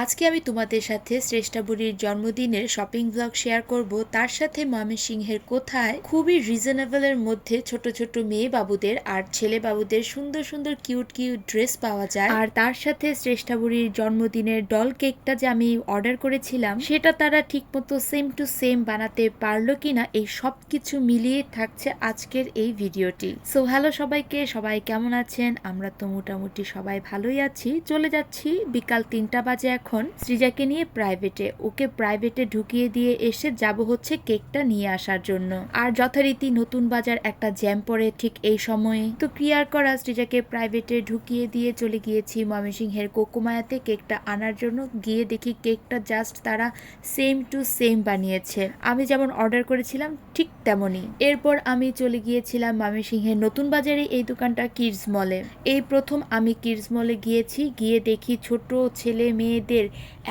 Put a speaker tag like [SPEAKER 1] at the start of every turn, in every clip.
[SPEAKER 1] আজকে আমি তোমাদের সাথে শ্রেষ্ঠা বুড়ির জন্মদিনের শপিং ব্লগ শেয়ার করব। তার সাথে ময়মনসিংহের কোথায় খুবই রিজনেবলের মধ্যে ছোট ছোট মেয়ে বাবুদের আর ছেলে বাবুদের সুন্দর সুন্দর কিউট কিউট ড্রেস পাওয়া যায়। আর তার সাথে শ্রেষ্ঠা বুড়ির জন্মদিনের ডল কেকটা যে আমি অর্ডার করেছিলাম সেটা তারা ঠিকমতো সেম টু সেম বানাতে পারলো কিনা, এই সব কিছু মিলিয়ে থাকছে আজকের এই ভিডিওটি। সো হ্যালো সবাইকে, সবাই কেমন আছেন? আমরা তো মোটামুটি সবাই ভালোই আছি। চলে যাচ্ছি বিকাল 3টা বাজে এখন সৃজাকে নিয়ে প্রাইভেটে। ওকে প্রাইভেটে ঢুকিয়ে দিয়ে এসে যাব হচ্ছে কেকটা নিয়ে আসার জন্য। আর যথারীতি নতুন বাজার একটা জ্যাম পড়ে ঠিক এই সময়ে, তো ক্লিয়ার করা সৃজাকে প্রাইভেটে ঢুকিয়ে দিয়ে চলে গিয়েছি ময়মনসিংহের কোকোমায়াতে কেকটা আনার জন্য। গিয়ে দেখি কেকটা জাস্ট তারা সেম টু সেম বানিয়েছে, আমি যেমন অর্ডার করেছিলাম ঠিক তেমনই। এরপর আমি চলে গিয়েছিলাম ময়মনসিংহের নতুন বাজারে, এই দোকানটা কিডস মলে। এই প্রথম আমি কিডস মলে গিয়েছি, গিয়ে দেখি ছোট ছেলে মেয়েদের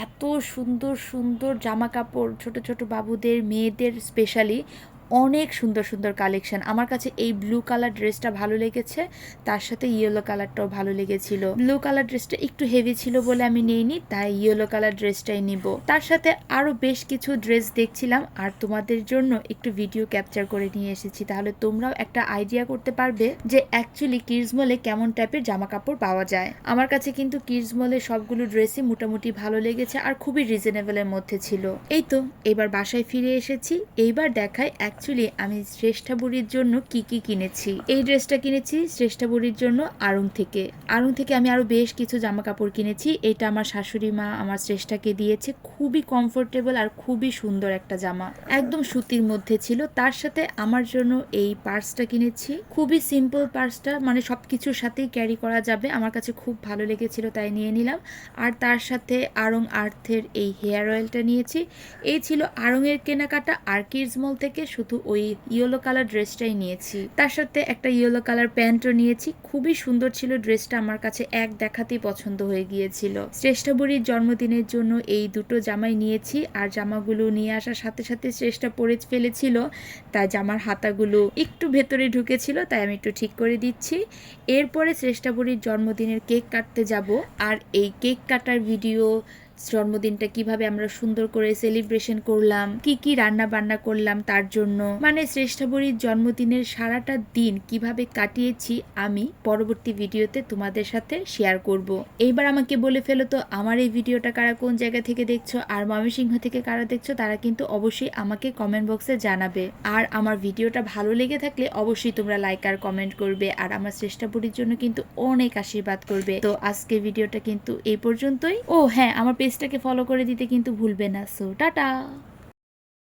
[SPEAKER 1] এত সুন্দর সুন্দর জামা কাপড়, ছোট ছোট বাবুদের মেয়েদের স্পেশালি অনেক সুন্দর সুন্দর কালেকশন। আমার কাছে এই ব্লু কালার ড্রেসটা ভালো লেগেছে, তার সাথে ইয়েলো কালারটাও ভালো লেগেছিল। ব্লু কালার ড্রেসটা একটু হেভি ছিল বলে আমি নেইনি, তাই ইয়েলো কালার ড্রেসটাই নিব। তার সাথে আরো বেশ কিছু ড্রেস দেখছিলাম আর তোমাদের জন্য একটু ভিডিও ক্যাপচার করে নিয়ে এসেছি, তাহলে তোমরাও একটা আইডিয়া করতে পারবে যে অ্যাকচুয়ালি কিডস মলে কেমন টাইপের জামা কাপড় পাওয়া যায়। আমার কাছে কিন্তু কিডস মলে সবগুলো ড্রেসই মোটামুটি ভালো লেগেছে আর খুবই রিজনেবলের মধ্যে ছিল। এই তো এবার বাসায় ফিরে এসেছি। এইবার দেখাই অ্যাকচুয়ালি আমি শ্রেষ্ঠা বুড়ির জন্য কি কি কিনেছি। এই ড্রেসটা কিনেছি শ্রেষ্ঠা বুড়ির জন্য আড়ং থেকে। আড়ং থেকে আমি আরো বেশ কিছু জামা কাপড় কিনেছি। এটা আমার শাশুড়ি মা আমার শ্রেষ্ঠাকে দিয়েছে, খুবই কমফোর্টেবল আর খুবই সুন্দর একটা জামা, একদম সুতির মধ্যে ছিল। তার সাথে আমার জন্য এই পার্সটা কিনেছি, খুবই সিম্পল পার্সটা, মানে সবকিছুর সাথেই ক্যারি করা যাবে। আমার কাছে খুব ভালো লেগেছিল তাই নিয়ে নিলাম। আর তার সাথে আড়ং আর্থের এই হেয়ার অয়েলটা নিয়েছি। এই ছিল আড়ংয়ের কেনাকাটা। আর কিডস মল থেকে শুধু ওই ইয়েলো কালার ড্রেসটাই নিয়েছি, তার সাথে একটা ইয়েলো কালার প্যান্টও নিয়েছি। খুবই সুন্দর ছিল ড্রেসটা, আমার কাছে এক দেখাতেই পছন্দ হয়ে গিয়েছিল। শ্রেষ্ঠা বুড়ির জন্মদিনের জন্য এই দুটো জামাই নিয়েছি। আর জামাগুলো নিয়ে আসার সাথে সাথে শ্রেষ্ঠা পরে ফেলেছিল, তাই জামার হাতাগুলো একটু ভেতরে ঢুকেছিল, তাই আমি একটু ঠিক করে দিচ্ছি। এরপরে শ্রেষ্ঠা বুড়ির জন্মদিনের কেক কাটতে যাব। আর এই কেক কাটার ভিডিও, জন্মদিনটা কিভাবে আমরা সুন্দর করে সেলিব্রেশন করলাম, কি কি রান্না বান্না করলাম তার জন্য, মানে শ্রেষ্ঠা বুড়ির জন্মদিনের সারাটা দিন কিভাবে কাটিয়েছি আমি পরবর্তী ভিডিওতে তোমাদের সাথে শেয়ার করব। এইবার আমাকে বলে ফেলো তো আমার এই ভিডিওটা কারা কোন জায়গা থেকে দেখছো, আর ময়মনসিংহ থেকে কারা দেখছো তারা কিন্তু অবশ্যই আমাকে কমেন্ট বক্সে জানাবে। আর আমার ভিডিওটা ভালো লেগে থাকলে অবশ্যই তোমরা লাইক আর কমেন্ট করবে, আর আমার শ্রেষ্ঠা বুড়ির জন্য কিন্তু অনেক আশীর্বাদ করবে। তো আজকে ভিডিওটা কিন্তু এই পর্যন্তই। ও হ্যাঁ, আমার পেজটাকে ফলো করে দিতে কিন্তু ভুলবে না। So tata.